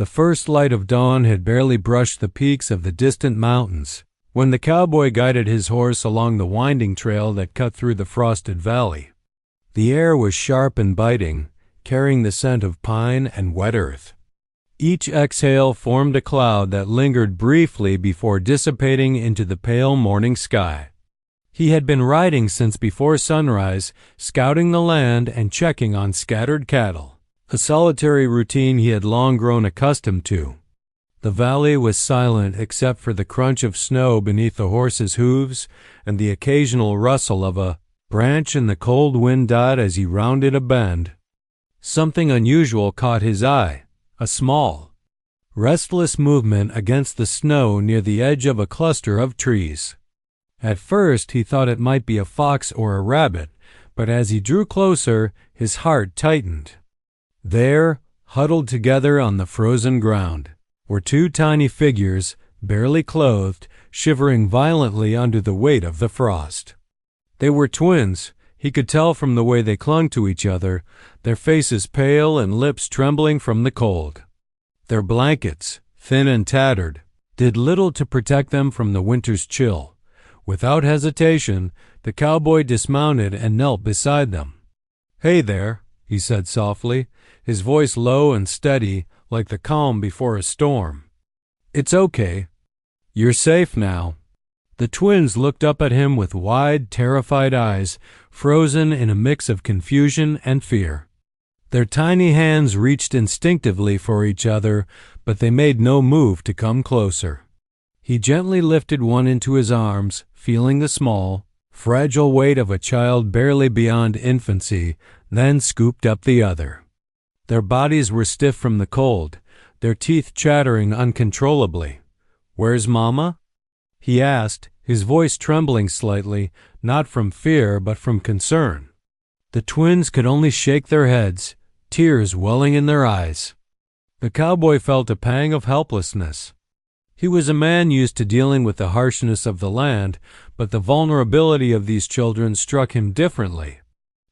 The first light of dawn had barely brushed the peaks of the distant mountains when the cowboy guided his horse along the winding trail that cut through the frosted valley. The air was sharp and biting, carrying the scent of pine and wet earth. Each exhale formed a cloud that lingered briefly before dissipating into the pale morning sky. He had been riding since before sunrise, scouting the land and checking on scattered cattle, a solitary routine he had long grown accustomed to. The valley was silent except for the crunch of snow beneath the horse's hooves and the occasional rustle of a branch in the cold wind died as he rounded a bend. Something unusual caught his eye, a small, restless movement against the snow near the edge of a cluster of trees. At first he thought it might be a fox or a rabbit, but as he drew closer, his heart tightened. There, huddled together on the frozen ground, were two tiny figures, barely clothed, shivering violently under the weight of the frost. They were twins. He could tell from the way they clung to each other, their faces pale and lips trembling from the cold. Their blankets, thin and tattered, did little to protect them from the winter's chill. Without hesitation, the cowboy dismounted and knelt beside them. "Hey there," he said softly, his voice low and steady like the calm before a storm. "It's okay. You're safe now." The twins looked up at him with wide, terrified eyes, frozen in a mix of confusion and fear. Their tiny hands reached instinctively for each other, but they made no move to come closer. He gently lifted one into his arms, feeling the small, fragile weight of a child barely beyond infancy, then scooped up the other. Their bodies were stiff from the cold, their teeth chattering uncontrollably. "Where's Mama?" he asked, his voice trembling slightly, not from fear but from concern. The twins could only shake their heads, tears welling in their eyes. The cowboy felt a pang of helplessness. He was a man used to dealing with the harshness of the land, but the vulnerability of these children struck him differently.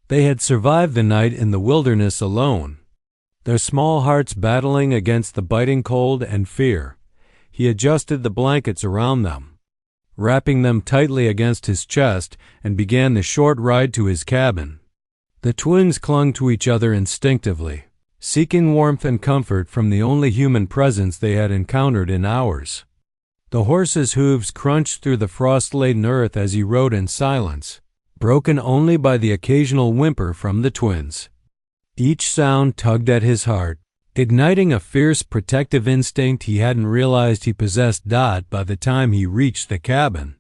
They had survived the night in the wilderness alone, their small hearts battling against the biting cold and fear. He adjusted the blankets around them, wrapping them tightly against his chest, and began the short ride to his cabin. The twins clung to each other instinctively, seeking warmth and comfort from the only human presence they had encountered in hours. The horse's hooves crunched through the frost-laden earth as he rode in silence, broken only by the occasional whimper from the twins. Each sound tugged at his heart, igniting a fierce protective instinct he hadn't realized he possessed by the time he reached the cabin.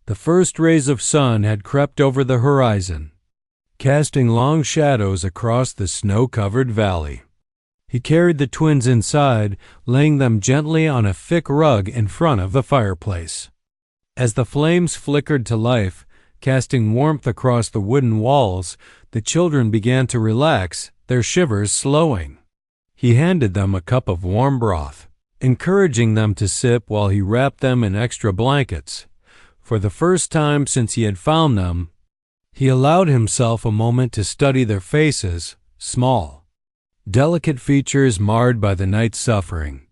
The first rays of sun had crept over the horizon, casting long shadows across the snow-covered valley. He carried the twins inside, laying them gently on a thick rug in front of the fireplace. As the flames flickered to life, casting warmth across the wooden walls, the children began to relax, their shivers slowing. He handed them a cup of warm broth, encouraging them to sip while he wrapped them in extra blankets. For the first time since he had found them, he allowed himself a moment to study their faces, small, delicate features marred by the night's suffering,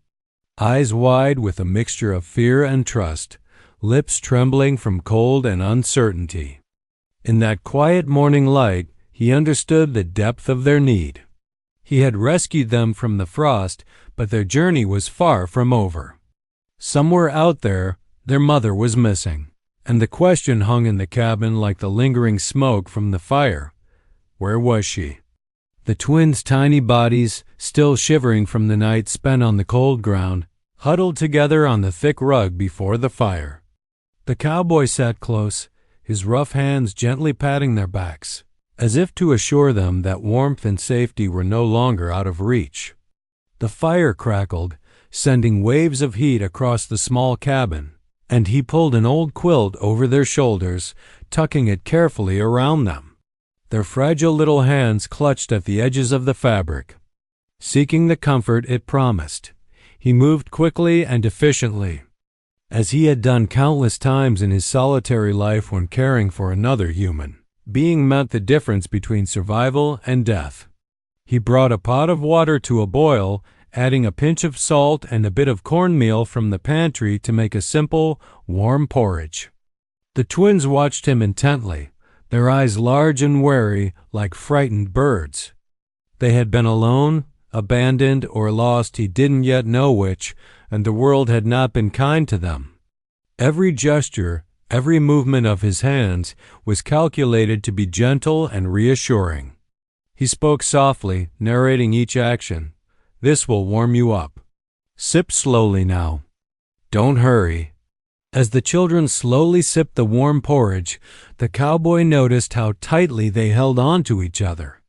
eyes wide with a mixture of fear and trust, lips trembling from cold and uncertainty. In that quiet morning light, he understood the depth of their need. He had rescued them from the frost, but their journey was far from over. Somewhere out there, their mother was missing, and the question hung in the cabin like the lingering smoke from the fire. Where was she? The twins' tiny bodies, still shivering from the night spent on the cold ground, huddled together on the thick rug before the fire. The cowboy sat close, his rough hands gently patting their backs, as if to assure them that warmth and safety were no longer out of reach. The fire crackled, sending waves of heat across the small cabin, and he pulled an old quilt over their shoulders, tucking it carefully around them. Their fragile little hands clutched at the edges of the fabric, seeking the comfort it promised. He moved quickly and efficiently, as he had done countless times in his solitary life when caring for another human. Being meant the difference between survival and death. He brought a pot of water to a boil adding a pinch of salt and a bit of cornmeal from the pantry to make a simple, warm porridge. The twins watched him intently, their eyes large and wary like frightened birds. They had been alone, abandoned, or lost, he didn't yet know which, and the world had not been kind to them. Every gesture, every movement of his hands was calculated to be gentle and reassuring. He spoke softly, narrating each action. "This will warm you up. Sip slowly now. Don't hurry." As the children slowly sipped the warm porridge, the cowboy noticed how tightly they held on to each other.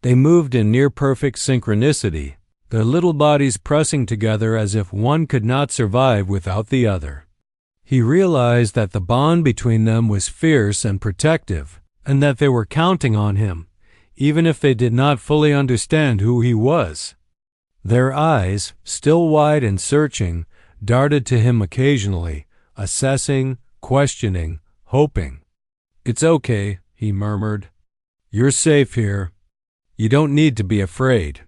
They moved in near-perfect synchronicity, their little bodies pressing together as if one could not survive without the other. He realized that the bond between them was fierce and protective, and that they were counting on him, even if they did not fully understand who he was. Their eyes, still wide and searching, darted to him occasionally, assessing, questioning, hoping. "It's okay," he murmured. "You're safe here. You don't need to be afraid."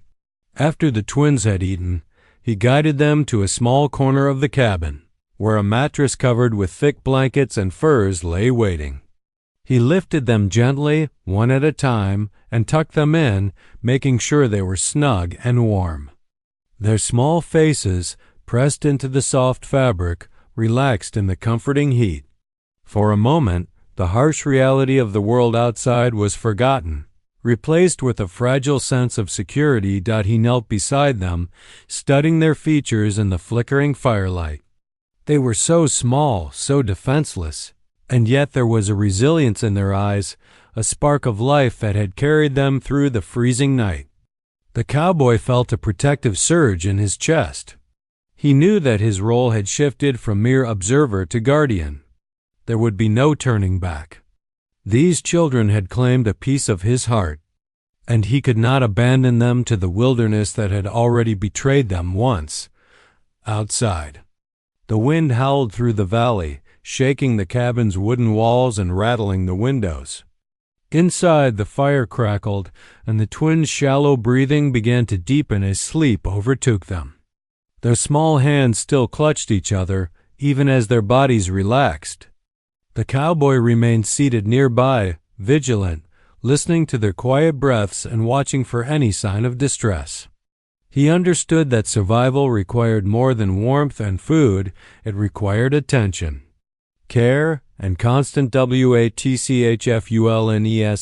After the twins had eaten, he guided them to a small corner of the cabin, where a mattress covered with thick blankets and furs lay waiting. He lifted them gently, one at a time, and tucked them in, making sure they were snug and warm. Their small faces, pressed into the soft fabric, relaxed in the comforting heat. For a moment, the harsh reality of the world outside was forgotten, replaced with a fragile sense of security. He knelt beside them, studying their features in the flickering firelight. They were so small, so defenseless, and yet there was a resilience in their eyes, a spark of life that had carried them through the freezing night. The cowboy felt a protective surge in his chest. He knew that his role had shifted from mere observer to guardian. There would be no turning back. These children had claimed a piece of his heart, and he could not abandon them to the wilderness that had already betrayed them once. Outside, the wind howled through the valley, shaking the cabin's wooden walls and rattling the windows. Inside, the fire crackled, and the twins' shallow breathing began to deepen as sleep overtook them. Their small hands still clutched each other, even as their bodies relaxed. The cowboy remained seated nearby, vigilant, listening to their quiet breaths and watching for any sign of distress. He understood that survival required more than warmth and food, it required attention, care, and constant watchfulness.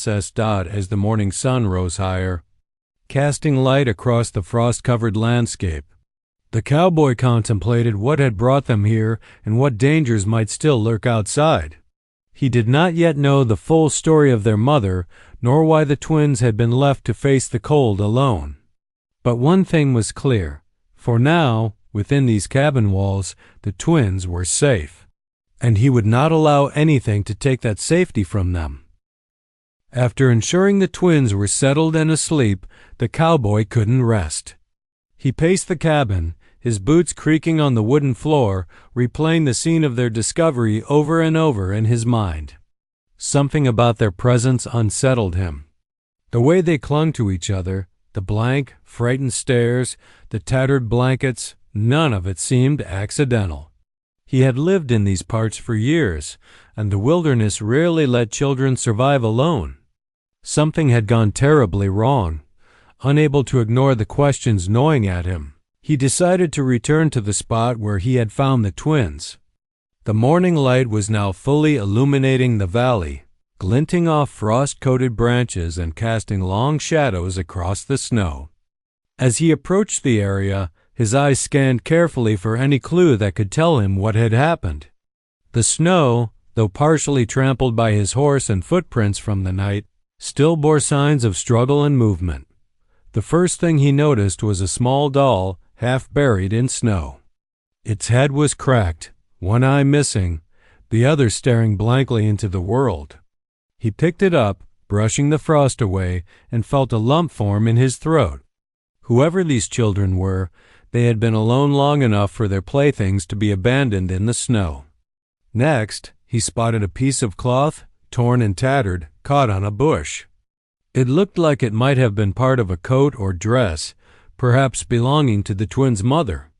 As the morning sun rose higher, casting light across the frost-covered landscape, the cowboy contemplated what had brought them here and what dangers might still lurk outside. He did not yet know the full story of their mother, nor why the twins had been left to face the cold alone. But one thing was clear. For now, within these cabin walls, the twins were safe, and he would not allow anything to take that safety from them. After ensuring the twins were settled and asleep, the cowboy couldn't rest. He paced the cabin, his boots creaking on the wooden floor, replaying the scene of their discovery over and over in his mind. Something about their presence unsettled him. The way they clung to each other, the blank, frightened stares, the tattered blankets, none of it seemed accidental. He had lived in these parts for years, and the wilderness rarely let children survive alone. Something had gone terribly wrong. Unable to ignore the questions gnawing at him, he decided to return to the spot where he had found the twins. The morning light was now fully illuminating the valley, glinting off frost-coated branches and casting long shadows across the snow. As he approached the area, his eyes scanned carefully for any clue that could tell him what had happened. The snow, though partially trampled by his horse and footprints from the night, still bore signs of struggle and movement. The first thing he noticed was a small doll, half buried in snow. Its head was cracked, one eye missing, the other staring blankly into the world. He picked it up, brushing the frost away, and felt a lump form in his throat. Whoever these children were, they had been alone long enough for their playthings to be abandoned in the snow. Next, he spotted a piece of cloth, torn and tattered, caught on a bush. It looked like it might have been part of a coat or dress, perhaps belonging to the twins' mother.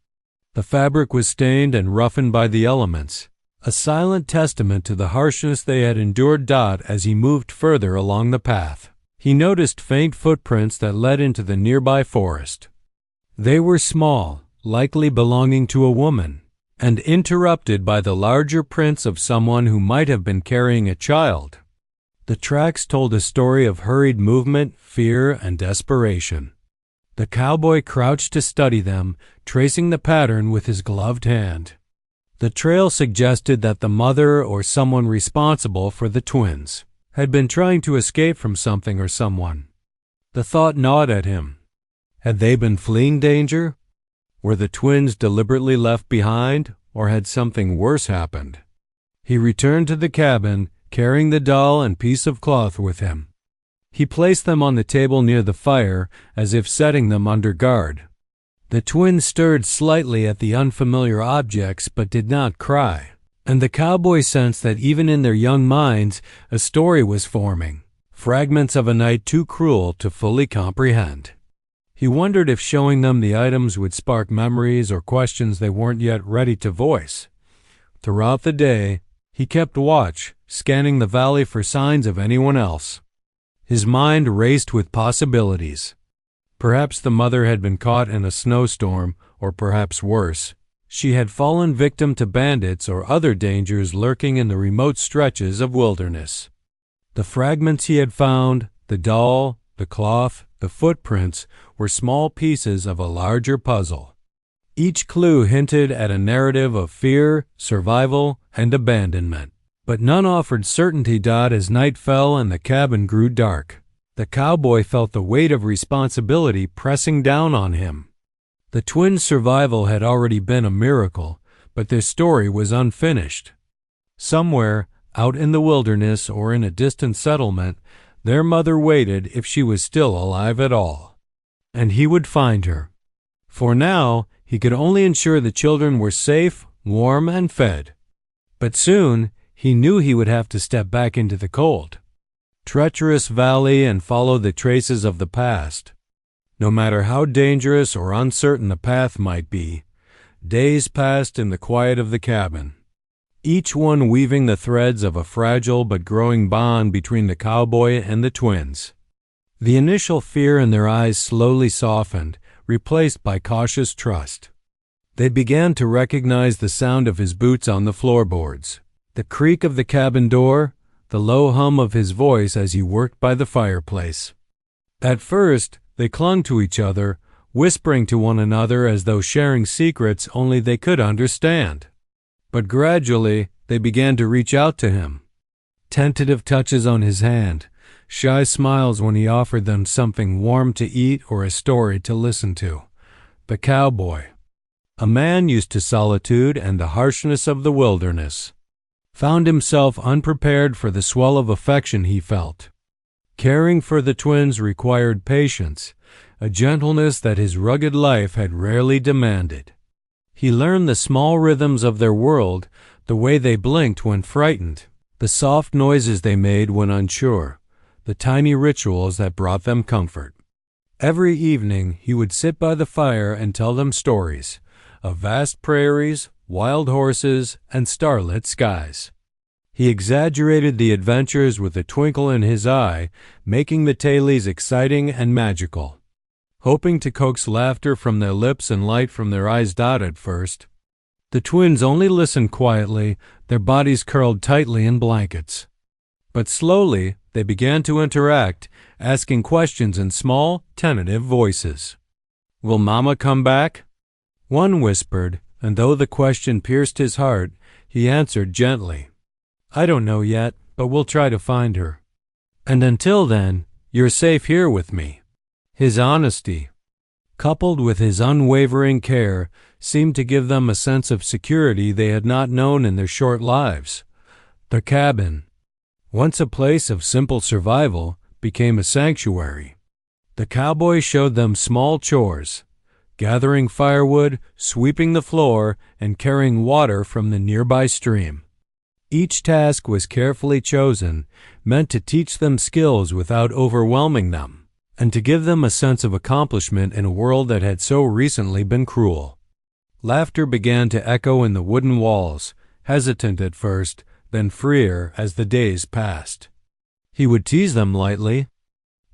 The fabric was stained and roughened by the elements, a silent testament to the harshness they had endured. As he moved further along the path, he noticed faint footprints that led into the nearby forest. They were small, likely belonging to a woman, and interrupted by the larger prints of someone who might have been carrying a child. The tracks told a story of hurried movement, fear, and desperation. The cowboy crouched to study them, tracing the pattern with his gloved hand. The trail suggested that the mother or someone responsible for the twins had been trying to escape from something or someone. The thought gnawed at him. Had they been fleeing danger? Were the twins deliberately left behind, or had something worse happened? He returned to the cabin, carrying the doll and piece of cloth with him. He placed them on the table near the fire, as if setting them under guard. The twins stirred slightly at the unfamiliar objects but did not cry, and the cowboy sensed that even in their young minds a story was forming, fragments of a night too cruel to fully comprehend. He wondered if showing them the items would spark memories or questions they weren't yet ready to voice. Throughout the day, he kept watch, scanning the valley for signs of anyone else. His mind raced with possibilities. Perhaps the mother had been caught in a snowstorm, or perhaps worse, she had fallen victim to bandits or other dangers lurking in the remote stretches of wilderness. The fragments he had found, the doll, the cloth, the footprints, were small pieces of a larger puzzle. Each clue hinted at a narrative of fear, survival, and abandonment. But none offered certainty. As night fell and the cabin grew dark, the cowboy felt the weight of responsibility pressing down on him. The twins' survival had already been a miracle, but their story was unfinished. Somewhere, out in the wilderness or in a distant settlement, their mother waited if she was still alive at all. And he would find her. For now, he could only ensure the children were safe, warm, and fed. But soon, he knew he would have to step back into the cold, treacherous valley and follow the traces of the past. No matter how dangerous or uncertain the path might be, days passed in the quiet of the cabin, each one weaving the threads of a fragile but growing bond between the cowboy and the twins. The initial fear in their eyes slowly softened, replaced by cautious trust. They began to recognize the sound of his boots on the floorboards, the creak of the cabin door, the low hum of his voice as he worked by the fireplace. At first, they clung to each other, whispering to one another as though sharing secrets only they could understand. But gradually, they began to reach out to him. Tentative touches on his hand, shy smiles when he offered them something warm to eat or a story to listen to. The cowboy, a man used to solitude and the harshness of the wilderness, found himself unprepared for the swell of affection he felt. Caring for the twins required patience, a gentleness that his rugged life had rarely demanded. He learned the small rhythms of their world, the way they blinked when frightened, the soft noises they made when unsure, the tiny rituals that brought them comfort. Every evening he would sit by the fire and tell them stories of vast prairies, wild horses, and starlit skies. He exaggerated the adventures with a twinkle in his eye, making the tales exciting and magical. Hoping to coax laughter from their lips and light from their eyes. At first, the twins only listened quietly, their bodies curled tightly in blankets. But slowly, they began to interact, asking questions in small, tentative voices. "Will Mama come back?" One whispered, and though the question pierced his heart, he answered gently, "I don't know yet, but we'll try to find her. And until then, you're safe here with me." His honesty, coupled with his unwavering care, seemed to give them a sense of security they had not known in their short lives. The cabin, once a place of simple survival, became a sanctuary. The cowboy showed them small chores, gathering firewood, sweeping the floor, and carrying water from the nearby stream. Each task was carefully chosen, meant to teach them skills without overwhelming them. and to give them a sense of accomplishment in a world that had so recently been cruel. Laughter began to echo in the wooden walls, hesitant at first, then freer as the days passed. He would tease them lightly,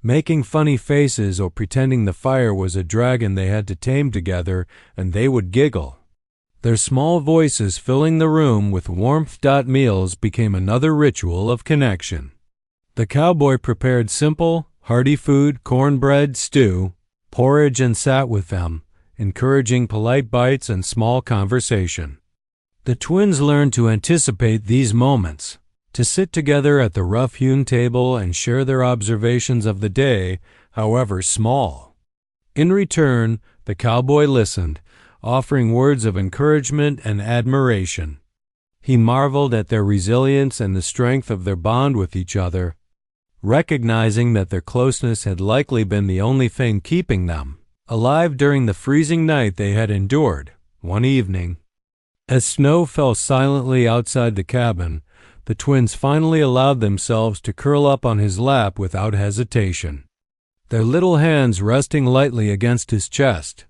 making funny faces or pretending the fire was a dragon they had to tame together, and they would giggle. Their small voices filling the room with warmth. Meals became another ritual of connection. The cowboy prepared simple, hearty food, cornbread, stew, porridge, and sat with them, encouraging polite bites and small conversation. The twins learned to anticipate these moments, to sit together at the rough-hewn table and share their observations of the day, however small. In return, the cowboy listened, offering words of encouragement and admiration. He marveled at their resilience and the strength of their bond with each other, recognizing that their closeness had likely been the only thing keeping them alive during the freezing night they had endured. One evening, as snow fell silently outside the cabin, the twins finally allowed themselves to curl up on his lap without hesitation, their little hands resting lightly against his chest.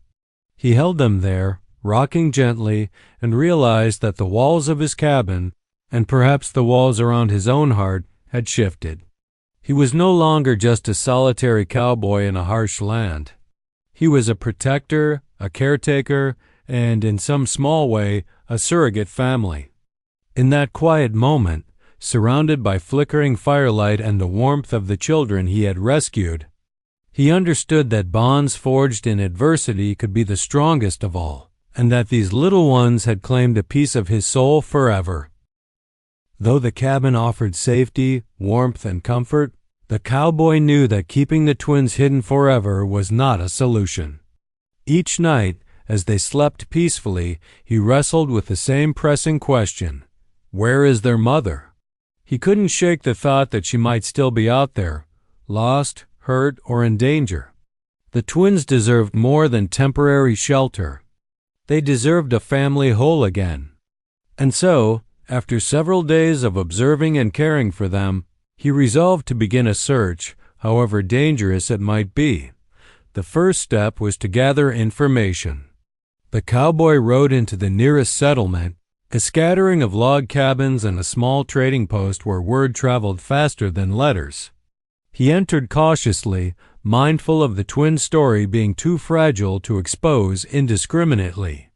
He held them there, rocking gently, and realized that the walls of his cabin, and perhaps the walls around his own heart, had shifted. He was no longer just a solitary cowboy in a harsh land. He was a protector, a caretaker, and, in some small way, a surrogate family. In that quiet moment, surrounded by flickering firelight and the warmth of the children he had rescued, he understood that bonds forged in adversity could be the strongest of all, and that these little ones had claimed a piece of his soul forever. Though the cabin offered safety, warmth, and comfort, the cowboy knew that keeping the twins hidden forever was not a solution. Each night, as they slept peacefully, he wrestled with the same pressing question: where is their mother? He couldn't shake the thought that she might still be out there, lost, hurt, or in danger. The twins deserved more than temporary shelter. They deserved a family whole again. And so, after several days of observing and caring for them, he resolved to begin a search, however dangerous it might be. The first step was to gather information. The cowboy rode into the nearest settlement, a scattering of log cabins and a small trading post where word traveled faster than letters. He entered cautiously, mindful of the twin story being too fragile to expose indiscriminately.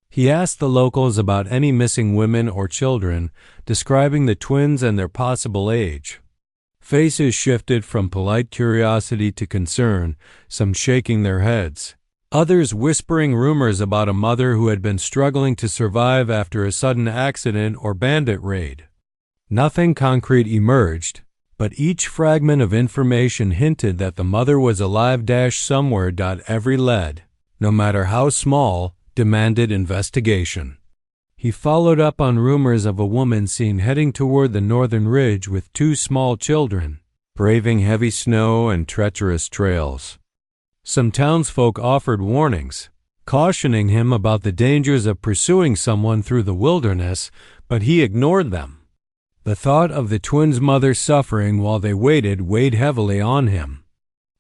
He asked the locals about any missing women or children, describing the twins and their possible age. Faces shifted from polite curiosity to concern, some shaking their heads, others whispering rumors about a mother who had been struggling to survive after a sudden accident or bandit raid. Nothing concrete emerged, but each fragment of information hinted that the mother was alive somewhere. Every lead, no matter how small, demanded investigation. He followed up on rumors of a woman seen heading toward the northern ridge with 2 small children, braving heavy snow and treacherous trails. Some townsfolk offered warnings, cautioning him about the dangers of pursuing someone through the wilderness, but he ignored them. The thought of the twins' mother suffering while they waited weighed heavily on him.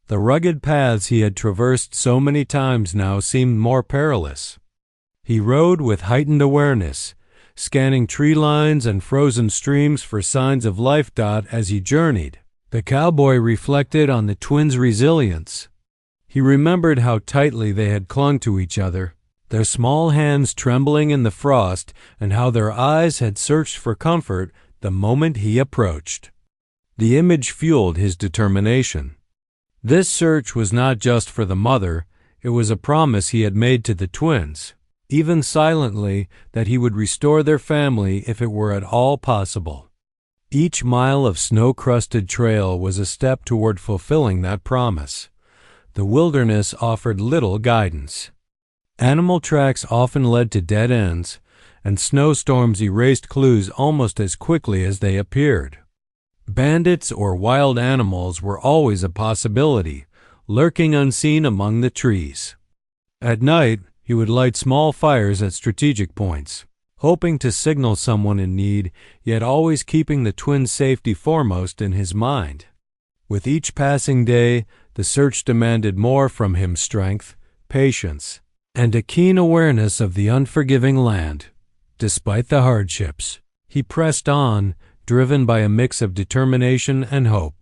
The rugged paths he had traversed so many times now seemed more perilous. He rode with heightened awareness, scanning tree lines and frozen streams for signs of life. As he journeyed, the cowboy reflected on the twins' resilience. He remembered how tightly they had clung to each other, their small hands trembling in the frost, and how their eyes had searched for comfort the moment he approached. The image fueled his determination. This search was not just for the mother, it was a promise he had made to the twins, even silently, that he would restore their family if it were at all possible. Each mile of snow-crusted trail was a step toward fulfilling that promise. The wilderness offered little guidance. Animal tracks often led to dead ends, and snowstorms erased clues almost as quickly as they appeared. Bandits or wild animals were always a possibility, lurking unseen among the trees. At night, he would light small fires at strategic points, hoping to signal someone in need, yet always keeping the twins' safety foremost in his mind. With each passing day, the search demanded more from him: strength, patience, and a keen awareness of the unforgiving land. Despite the hardships, he pressed on, driven by a mix of determination and hope.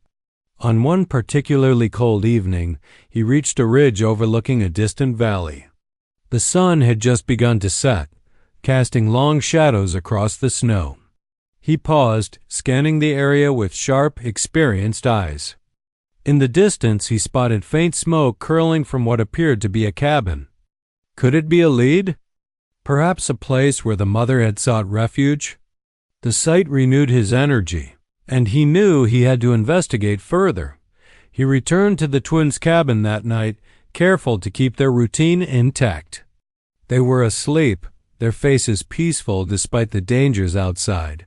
On one particularly cold evening, he reached a ridge overlooking a distant valley. The sun had just begun to set, casting long shadows across the snow. He paused, scanning the area with sharp, experienced eyes. In the distance, he spotted faint smoke curling from what appeared to be a cabin. Could it be a lead? Perhaps a place where the mother had sought refuge? The sight renewed his energy, and he knew he had to investigate further. He returned to the twins' cabin that night, careful to keep their routine intact. They were asleep, their faces peaceful despite the dangers outside.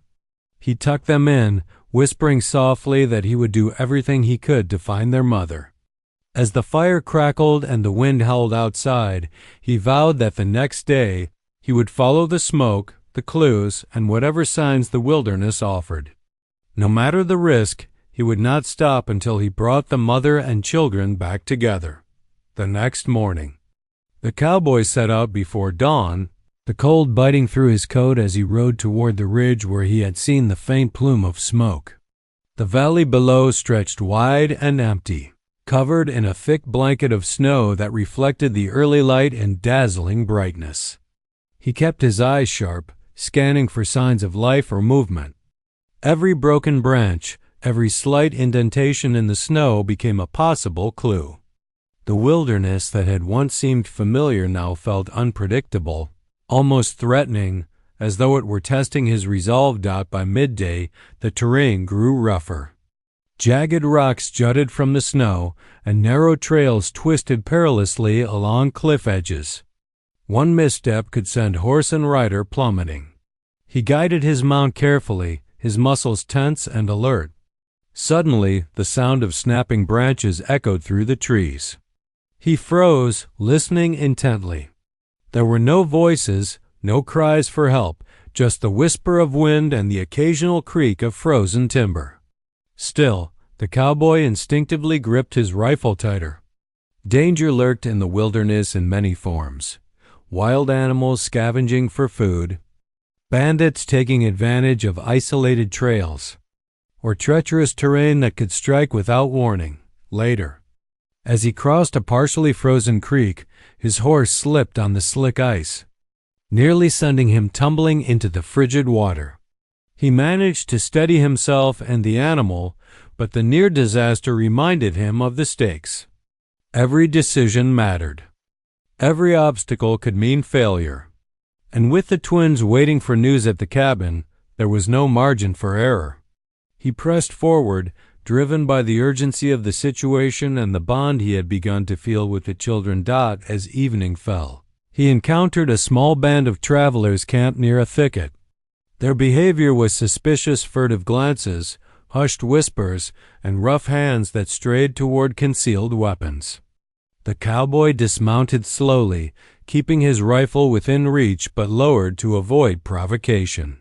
He tucked them in, whispering softly that he would do everything he could to find their mother. As the fire crackled and the wind howled outside, he vowed that the next day he would follow the smoke, the clues, and whatever signs the wilderness offered. No matter the risk, he would not stop until he brought the mother and children back together. The next morning, the cowboy set out before dawn, the cold biting through his coat as he rode toward the ridge where he had seen the faint plume of smoke. The valley below stretched wide and empty, covered in a thick blanket of snow that reflected the early light in dazzling brightness. He kept his eyes sharp, scanning for signs of life or movement. Every broken branch, every slight indentation in the snow became a possible clue. The wilderness that had once seemed familiar now felt unpredictable, almost threatening, as though it were testing his resolve. By midday, the terrain grew rougher. Jagged rocks jutted from the snow, and narrow trails twisted perilously along cliff edges. One misstep could send horse and rider plummeting. He guided his mount carefully, his muscles tense and alert. Suddenly, the sound of snapping branches echoed through the trees. He froze, listening intently. There were no voices, no cries for help, just the whisper of wind and the occasional creak of frozen timber. Still, the cowboy instinctively gripped his rifle tighter. Danger lurked in the wilderness in many forms. Wild animals scavenging for food, bandits taking advantage of isolated trails, or treacherous terrain that could strike without warning. Later, as he crossed a partially frozen creek, his horse slipped on the slick ice, nearly sending him tumbling into the frigid water. He managed to steady himself and the animal, but the near disaster reminded him of the stakes. Every decision mattered. Every obstacle could mean failure. And with the twins waiting for news at the cabin, there was no margin for error. He pressed forward, driven by the urgency of the situation and the bond he had begun to feel with the children. As evening fell, he encountered a small band of travelers camped near a thicket. Their behavior was suspicious: furtive glances, hushed whispers, and rough hands that strayed toward concealed weapons. The cowboy dismounted slowly, keeping his rifle within reach but lowered to avoid provocation.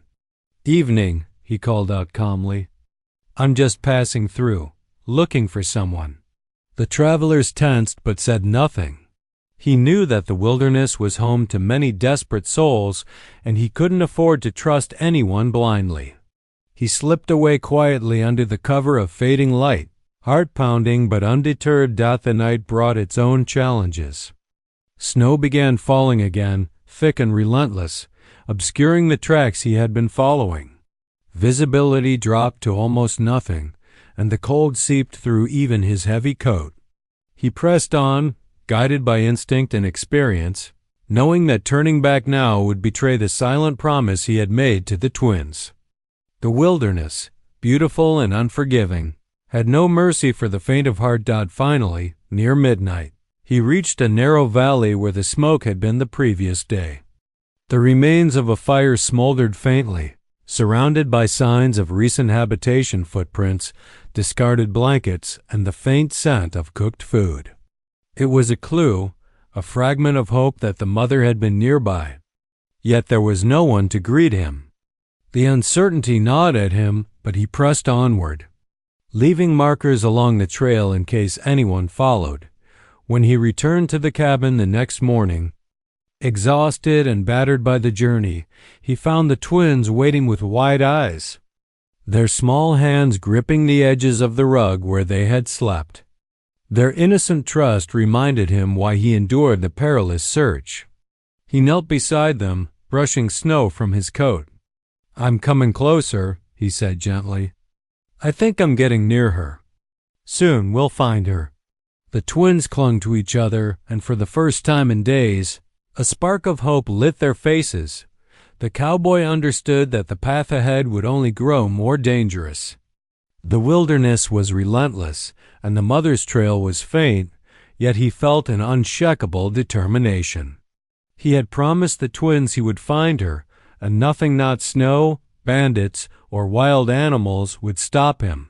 "Evening," he called out calmly. "I'm just passing through, looking for someone." The travelers tensed but said nothing. He knew that the wilderness was home to many desperate souls, and he couldn't afford to trust anyone blindly. He slipped away quietly under the cover of fading light, heart-pounding but undeterred. The night brought its own challenges. Snow began falling again, thick and relentless, obscuring the tracks he had been following. Visibility dropped to almost nothing, and the cold seeped through even his heavy coat. He pressed on, guided by instinct and experience, knowing that turning back now would betray the silent promise he had made to the twins. The wilderness, beautiful and unforgiving, had no mercy for the faint of heart. Finally, near midnight, he reached a narrow valley where the smoke had been the previous day. The remains of a fire smoldered faintly, surrounded by signs of recent habitation: footprints, discarded blankets, and the faint scent of cooked food. It was a clue, a fragment of hope that the mother had been nearby. Yet there was no one to greet him. The uncertainty gnawed at him, but he pressed onward. leaving markers along the trail in case anyone followed. When he returned to the cabin the next morning, exhausted and battered by the journey, he found the twins waiting with wide eyes, their small hands gripping the edges of the rug where they had slept. Their innocent trust reminded him why he endured the perilous search. He knelt beside them, brushing snow from his coat. "I'm coming closer," he said gently. "I think I'm getting near her. Soon we'll find her." The twins clung to each other, and for the first time in days, a spark of hope lit their faces. The cowboy understood that the path ahead would only grow more dangerous. The wilderness was relentless, and the mother's trail was faint, yet he felt an unshakable determination. He had promised the twins he would find her, and nothing not snow, bandits, or wild animals would stop him.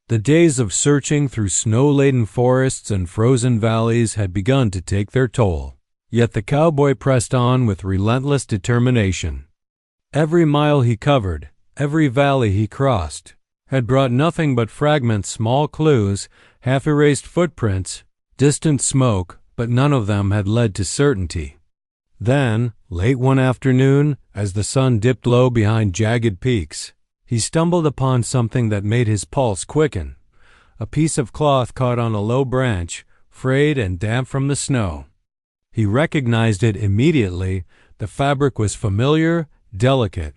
The days of searching through snow-laden forests and frozen valleys had begun to take their toll, yet the cowboy pressed on with relentless determination. Every mile he covered, every valley he crossed, had brought nothing but fragments, small clues, half-erased footprints, distant smoke, but none of them had led to certainty. Then, late one afternoon, as the sun dipped low behind jagged peaks, he stumbled upon something that made his pulse quicken. A piece of cloth caught on a low branch, frayed and damp from the snow. He recognized it immediately. The fabric was familiar, delicate,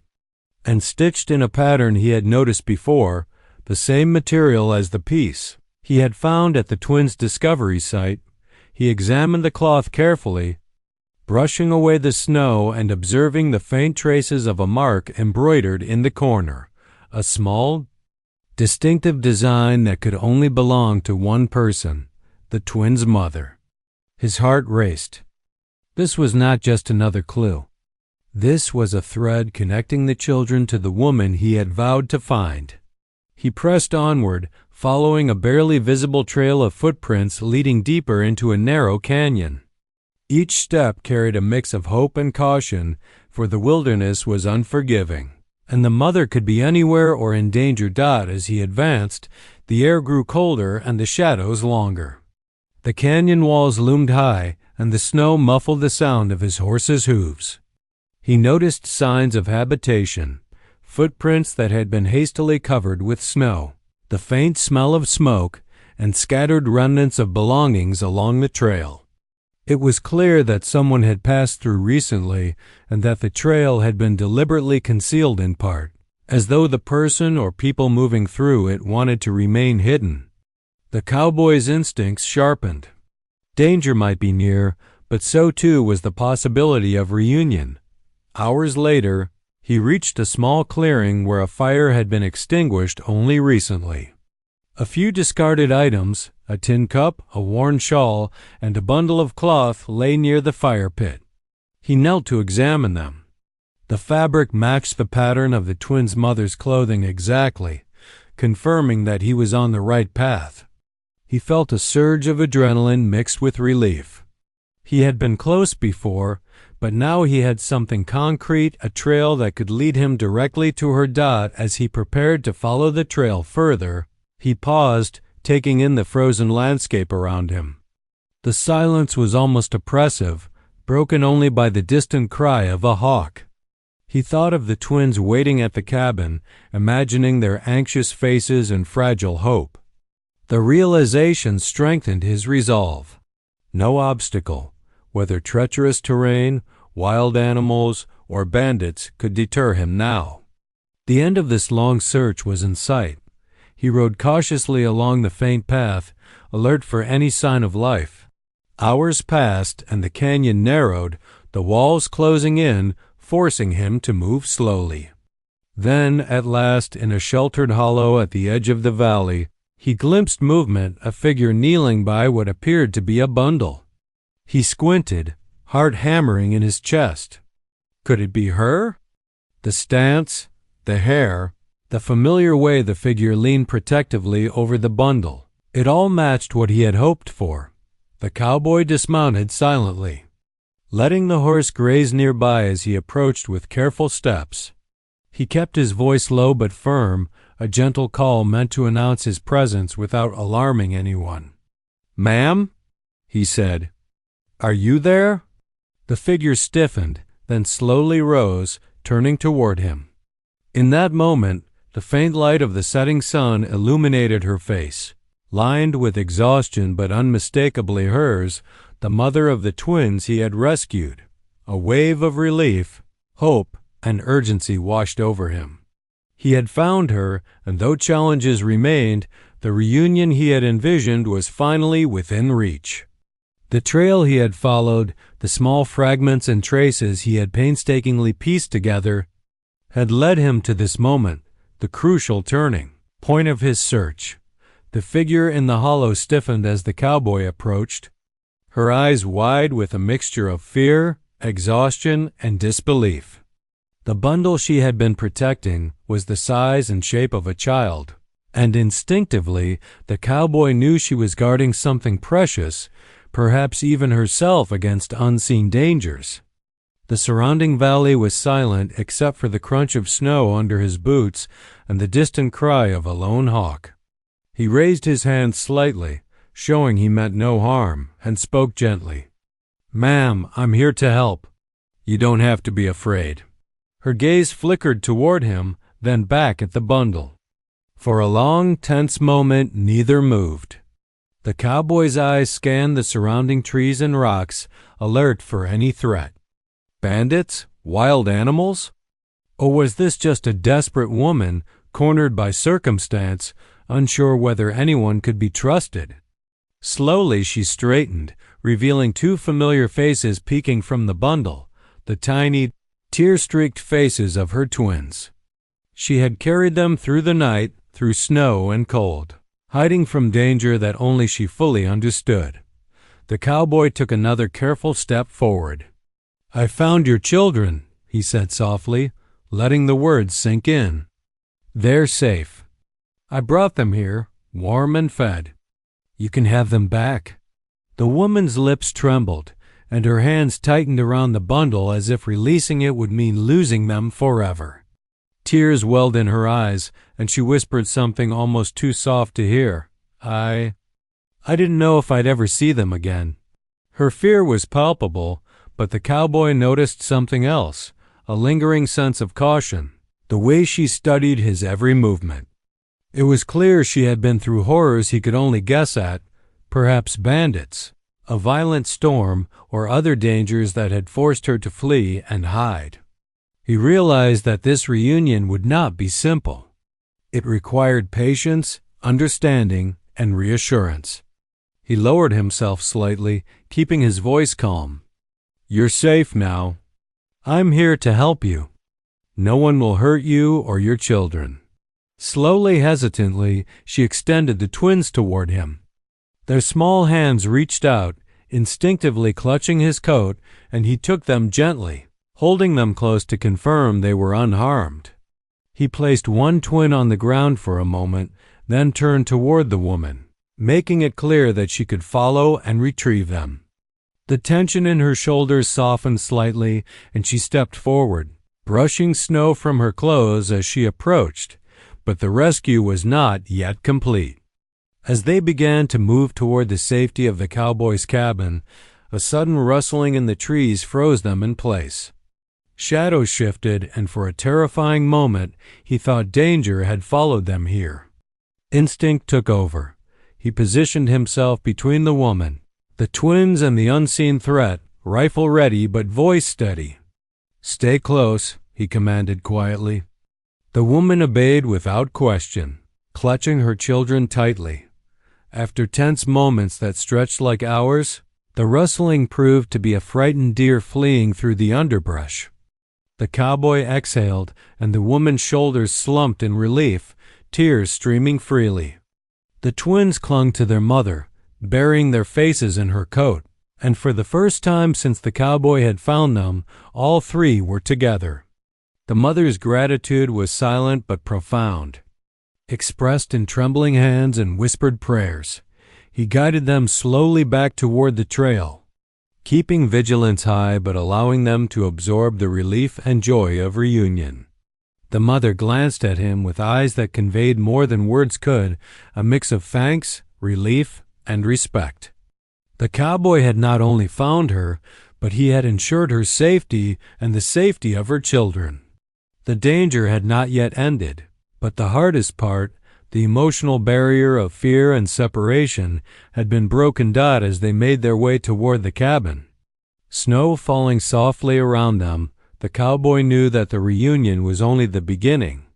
and stitched in a pattern he had noticed before, the same material as the piece he had found at the twins' discovery site. He examined the cloth carefully, brushing away the snow and observing the faint traces of a mark embroidered in the corner, a small, distinctive design that could only belong to one person, the twins' mother. His heart raced. This was not just another clue. This was a thread connecting the children to the woman he had vowed to find. He pressed onward, following a barely visible trail of footprints leading deeper into a narrow canyon. Each step carried a mix of hope and caution, for the wilderness was unforgiving, and the mother could be anywhere or in danger. As he advanced, the air grew colder and the shadows longer. The canyon walls loomed high, and the snow muffled the sound of his horse's hooves. He noticed signs of habitation, footprints that had been hastily covered with snow, the faint smell of smoke, and scattered remnants of belongings along the trail. It was clear that someone had passed through recently, and that the trail had been deliberately concealed in part, as though the person or people moving through it wanted to remain hidden. The cowboy's instincts sharpened. Danger might be near, but so too was the possibility of reunion. Hours later, he reached a small clearing where a fire had been extinguished only recently. A few discarded items, a tin cup, a worn shawl, and a bundle of cloth lay near the fire pit. He knelt to examine them. The fabric matched the pattern of the twins' mother's clothing exactly, confirming that he was on the right path. He felt a surge of adrenaline mixed with relief. He had been close before, but now he had something concrete, a trail that could lead him directly to her. As he prepared to follow the trail further, he paused, taking in the frozen landscape around him. The silence was almost oppressive, broken only by the distant cry of a hawk. He thought of the twins waiting at the cabin, imagining their anxious faces and fragile hope. The realization strengthened his resolve. No obstacle, whether treacherous terrain, wild animals, or bandits, could deter him now. The end of this long search was in sight. He rode cautiously along the faint path, alert for any sign of life. Hours passed, and the canyon narrowed, the walls closing in, forcing him to move slowly. Then, at last, in a sheltered hollow at the edge of the valley, he glimpsed movement, a figure kneeling by what appeared to be a bundle. He squinted, heart hammering in his chest. Could it be her? The stance, the hair, the familiar way the figure leaned protectively over the bundle. It all matched what he had hoped for. The cowboy dismounted silently, letting the horse graze nearby as he approached with careful steps. He kept his voice low but firm, a gentle call meant to announce his presence without alarming anyone. "Ma'am?" he said. "Are you there?" The figure stiffened, then slowly rose, turning toward him. In that moment, the faint light of the setting sun illuminated her face. Lined with exhaustion but unmistakably hers, the mother of the twins he had rescued. A wave of relief, hope, and urgency washed over him. He had found her, and though challenges remained, the reunion he had envisioned was finally within reach. The trail he had followed, the small fragments and traces he had painstakingly pieced together, had led him to this moment, the crucial turning point of his search. The figure in the hollow stiffened as the cowboy approached, her eyes wide with a mixture of fear, exhaustion, and disbelief. The bundle she had been protecting was the size and shape of a child, and instinctively the cowboy knew she was guarding something precious, perhaps even herself against unseen dangers. The surrounding valley was silent except for the crunch of snow under his boots and the distant cry of a lone hawk. He raised his hand slightly, showing he meant no harm, and spoke gently. "Ma'am, I'm here to help. You don't have to be afraid." Her gaze flickered toward him, then back at the bundle. For a long, tense moment, neither moved. The cowboy's eyes scanned the surrounding trees and rocks, alert for any threat. Bandits? Wild animals? Or was this just a desperate woman, cornered by circumstance, unsure whether anyone could be trusted? Slowly she straightened, revealing two familiar faces peeking from the bundle, the tiny, tear-streaked faces of her twins. She had carried them through the night, through snow and cold, hiding from danger that only she fully understood. The cowboy took another careful step forward. "I found your children," he said softly, letting the words sink in. "They're safe. I brought them here, warm and fed. You can have them back." The woman's lips trembled, and her hands tightened around the bundle as if releasing it would mean losing them forever. Tears welled in her eyes, and she whispered something almost too soft to hear. I didn't know if I'd ever see them again." Her fear was palpable, but the cowboy noticed something else, a lingering sense of caution, the way she studied his every movement. It was clear she had been through horrors he could only guess at, perhaps bandits, a violent storm, or other dangers that had forced her to flee and hide. He realized that this reunion would not be simple. It required patience, understanding, and reassurance. He lowered himself slightly, keeping his voice calm. "You're safe now. I'm here to help you. No one will hurt you or your children." Slowly, hesitantly, she extended the twins toward him. Their small hands reached out, instinctively clutching his coat, and he took them gently, holding them close to confirm they were unharmed. He placed one twin on the ground for a moment, then turned toward the woman, making it clear that she could follow and retrieve them. The tension in her shoulders softened slightly, and she stepped forward, brushing snow from her clothes as she approached, but the rescue was not yet complete. As they began to move toward the safety of the cowboy's cabin, a sudden rustling in the trees froze them in place. Shadows shifted, and for a terrifying moment, he thought danger had followed them here. Instinct took over. He positioned himself between the woman, the twins, and the unseen threat, rifle ready but voice steady. "Stay close," he commanded quietly. The woman obeyed without question, clutching her children tightly. After tense moments that stretched like hours, the rustling proved to be a frightened deer fleeing through the underbrush. The cowboy exhaled, and the woman's shoulders slumped in relief, tears streaming freely. The twins clung to their mother, burying their faces in her coat, and for the first time since the cowboy had found them, all three were together. The mother's gratitude was silent but profound, expressed in trembling hands and whispered prayers. He guided them slowly back toward the trail, keeping vigilance high but allowing them to absorb the relief and joy of reunion. The mother glanced at him with eyes that conveyed more than words could, a mix of thanks, relief, and respect. The cowboy had not only found her, but he had ensured her safety and the safety of her children. The danger had not yet ended, but the hardest part, the emotional barrier of fear and separation, had been broken as they made their way toward the cabin. Snow falling softly around them, the cowboy knew that the reunion was only the beginning.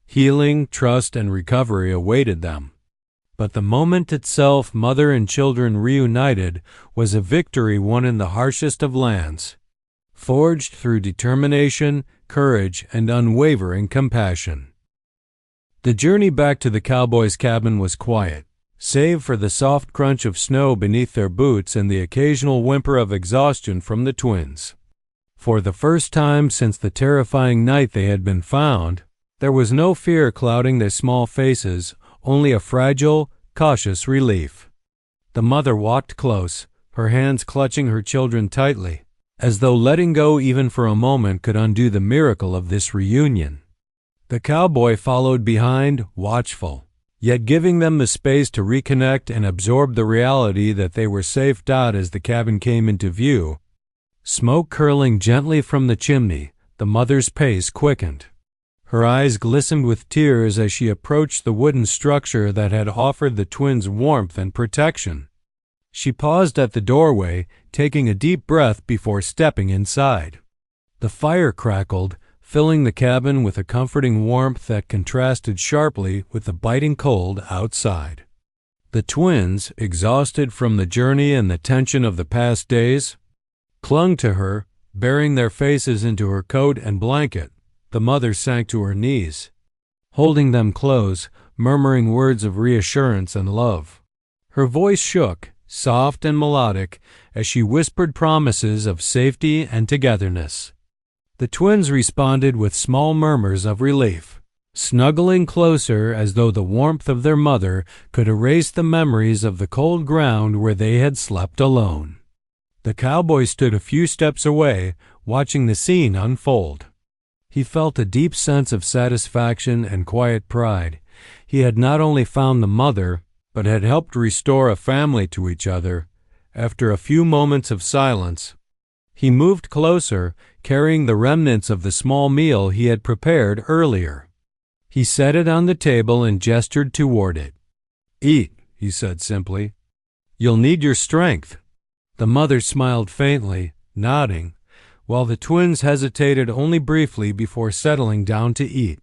Healing, trust, and recovery awaited them. But the moment itself, mother and children reunited, was a victory won in the harshest of lands, forged through determination, courage, and unwavering compassion. The journey back to the cowboys' cabin was quiet, save for the soft crunch of snow beneath their boots and the occasional whimper of exhaustion from the twins. For the first time since the terrifying night they had been found, there was no fear clouding their small faces, only a fragile, cautious relief. The mother walked close, her hands clutching her children tightly, as though letting go even for a moment could undo the miracle of this reunion. The cowboy followed behind, watchful, yet giving them the space to reconnect and absorb the reality that they were safe. As the cabin came into view, smoke curling gently from the chimney, the mother's pace quickened. Her eyes glistened with tears as she approached the wooden structure that had offered the twins warmth and protection. She paused at the doorway, taking a deep breath before stepping inside. The fire crackled, filling the cabin with a comforting warmth that contrasted sharply with the biting cold outside. The twins, exhausted from the journey and the tension of the past days, clung to her, burying their faces into her coat and blanket. The mother sank to her knees, holding them close, murmuring words of reassurance and love. Her voice shook, soft and melodic, as she whispered promises of safety and togetherness. The twins responded with small murmurs of relief, snuggling closer as though the warmth of their mother could erase the memories of the cold ground where they had slept alone. The cowboy stood a few steps away, watching the scene unfold. He felt a deep sense of satisfaction and quiet pride. He had not only found the mother, but had helped restore a family to each other. After a few moments of silence, he moved closer, carrying the remnants of the small meal he had prepared earlier. He set it on the table and gestured toward it. "Eat," he said simply. "You'll need your strength." The mother smiled faintly, nodding, while the twins hesitated only briefly before settling down to eat.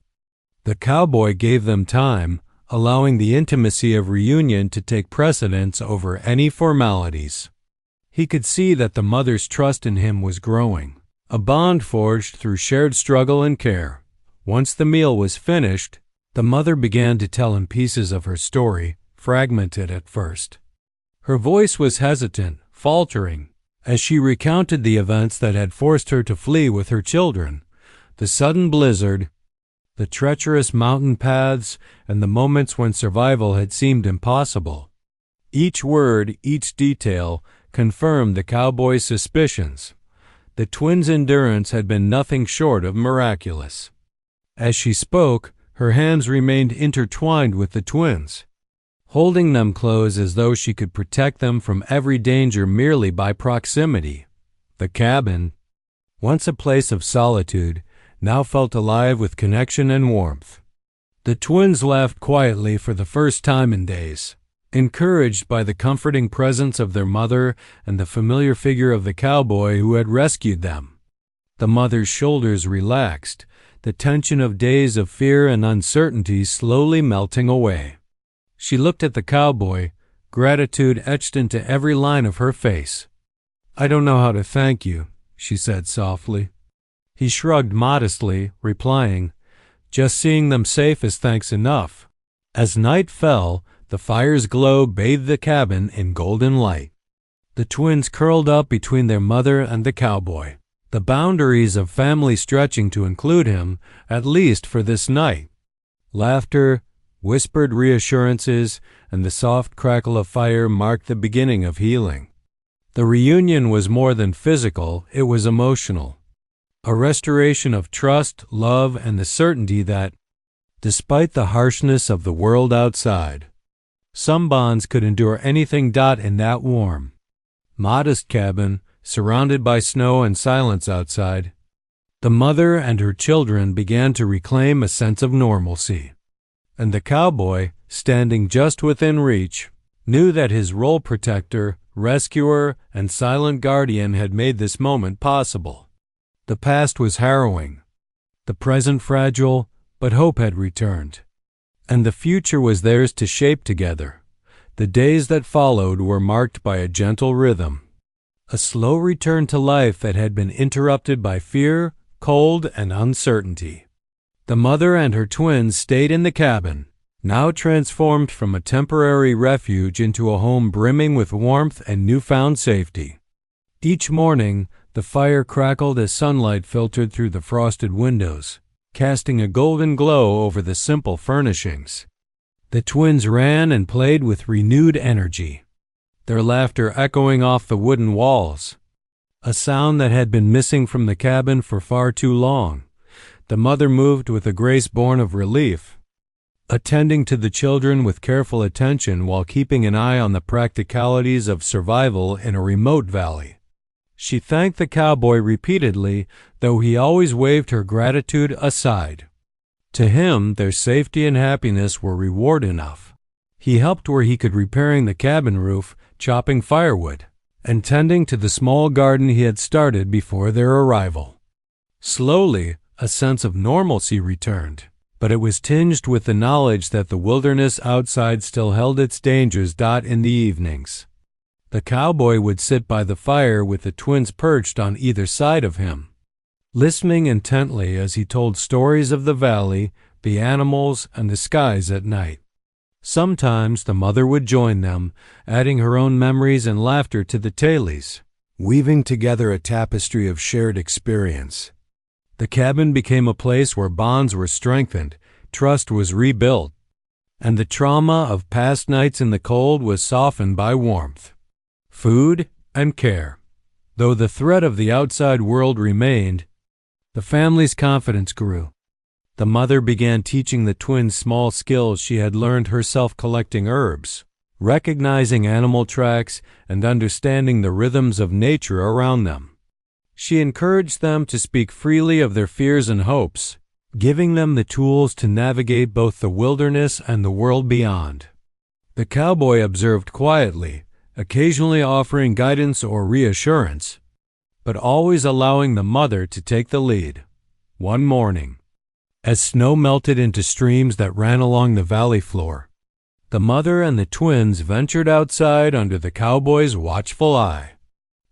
The cowboy gave them time, allowing the intimacy of reunion to take precedence over any formalities. He could see that the mother's trust in him was growing, a bond forged through shared struggle and care. Once the meal was finished, the mother began to tell him pieces of her story, fragmented at first. Her voice was hesitant, faltering, as she recounted the events that had forced her to flee with her children, the sudden blizzard, the treacherous mountain paths, and the moments when survival had seemed impossible. Each word, each detail, confirmed the cowboy's suspicions. The twins' endurance had been nothing short of miraculous. As she spoke, her hands remained intertwined with the twins, holding them close as though she could protect them from every danger merely by proximity. The cabin, once a place of solitude, now felt alive with connection and warmth. The twins laughed quietly for the first time in days, encouraged by the comforting presence of their mother and the familiar figure of the cowboy who had rescued them. The mother's shoulders relaxed, the tension of days of fear and uncertainty slowly melting away. She looked at the cowboy, gratitude etched into every line of her face. "I don't know how to thank you," she said softly. He shrugged modestly, replying, "Just seeing them safe is thanks enough." As night fell, the fire's glow bathed the cabin in golden light. The twins curled up between their mother and the cowboy, the boundaries of family stretching to include him, at least for this night. Laughter, whispered reassurances, and the soft crackle of fire marked the beginning of healing. The reunion was more than physical, it was emotional. a restoration of trust, love, and the certainty that, despite the harshness of the world outside, some bonds could endure anything. In that warm, modest cabin, surrounded by snow and silence outside, the mother and her children began to reclaim a sense of normalcy. And the cowboy, standing just within reach, knew that his role protector, rescuer, and silent guardian had made this moment possible. The past was harrowing, the present fragile, but hope had returned, and the future was theirs to shape together. The days that followed were marked by a gentle rhythm, a slow return to life that had been interrupted by fear, cold, and uncertainty. The mother and her twins stayed in the cabin, now transformed from a temporary refuge into a home brimming with warmth and newfound safety. Each morning, the fire crackled as sunlight filtered through the frosted windows, casting a golden glow over the simple furnishings. The twins ran and played with renewed energy, their laughter echoing off the wooden walls, a sound that had been missing from the cabin for far too long. The mother moved with a grace born of relief, attending to the children with careful attention while keeping an eye on the practicalities of survival in a remote valley. She thanked the cowboy repeatedly, though he always waved her gratitude aside. To him, their safety and happiness were reward enough. He helped where he could, repairing the cabin roof, chopping firewood, and tending to the small garden he had started before their arrival. Slowly, a sense of normalcy returned, but it was tinged with the knowledge that the wilderness outside still held its dangers. In the evenings, the cowboy would sit by the fire with the twins perched on either side of him, listening intently as he told stories of the valley, the animals, and the skies at night. Sometimes the mother would join them, adding her own memories and laughter to the tales, weaving together a tapestry of shared experience. The cabin became a place where bonds were strengthened, trust was rebuilt, and the trauma of past nights in the cold was softened by warmth, food, and care. Though the threat of the outside world remained, the family's confidence grew. The mother began teaching the twins small skills she had learned herself, collecting herbs, recognizing animal tracks, and understanding the rhythms of nature around them. She encouraged them to speak freely of their fears and hopes, giving them the tools to navigate both the wilderness and the world beyond. The cowboy observed quietly, occasionally offering guidance or reassurance, but always allowing the mother to take the lead. One morning, as snow melted into streams that ran along the valley floor, the mother and the twins ventured outside under the cowboy's watchful eye.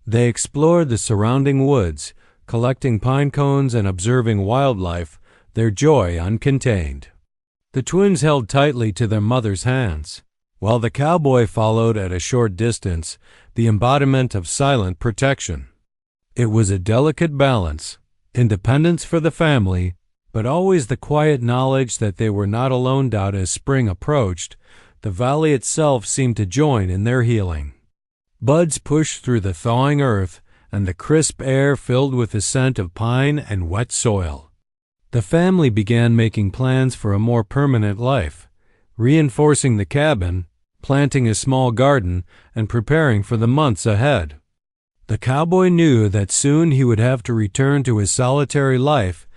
They explored the surrounding woods, collecting pine cones and observing wildlife, their joy uncontained. The twins held tightly to their mother's hands, while the cowboy followed at a short distance, the embodiment of silent protection. It was a delicate balance, independence for the family, but always the quiet knowledge that they were not alone. As spring approached, the valley itself seemed to join in their healing. Buds pushed through the thawing earth, and the crisp air filled with the scent of pine and wet soil. The family began making plans for a more permanent life, reinforcing the cabin, planting a small garden, and preparing for the months ahead. The cowboy knew that soon he would have to return to his solitary life,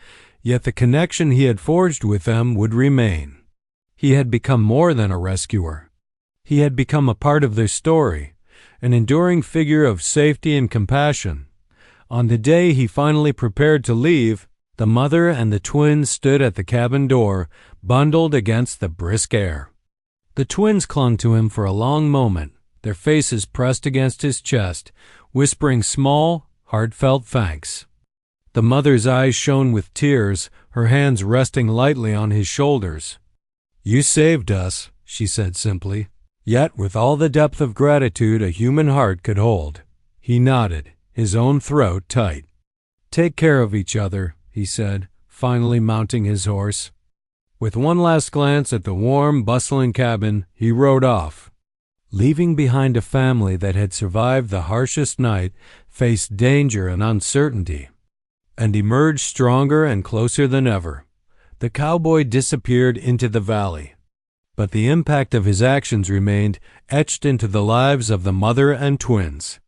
yet the connection he had forged with them would remain. He had become more than a rescuer. He had become a part of their story, an enduring figure of safety and compassion. On the day he finally prepared to leave, the mother and the twins stood at the cabin door, bundled against the brisk air. The twins clung to him for a long moment, their faces pressed against his chest, whispering small, heartfelt thanks. The mother's eyes shone with tears, her hands resting lightly on his shoulders. "You saved us," she said simply, yet with all the depth of gratitude a human heart could hold. He nodded, his own throat tight. "Take care of each other," he said, finally mounting his horse. With one last glance at the warm, bustling cabin, he rode off, leaving behind a family that had survived the harshest night, faced danger and uncertainty, and emerged stronger and closer than ever. The cowboy disappeared into the valley, but the impact of his actions remained etched into the lives of the mother and twins.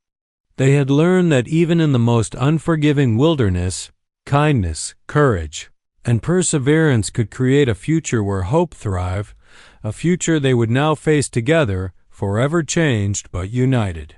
They had learned that even in the most unforgiving wilderness, kindness, courage, and perseverance could create a future where hope thrived, a future they would now face together, forever changed but united.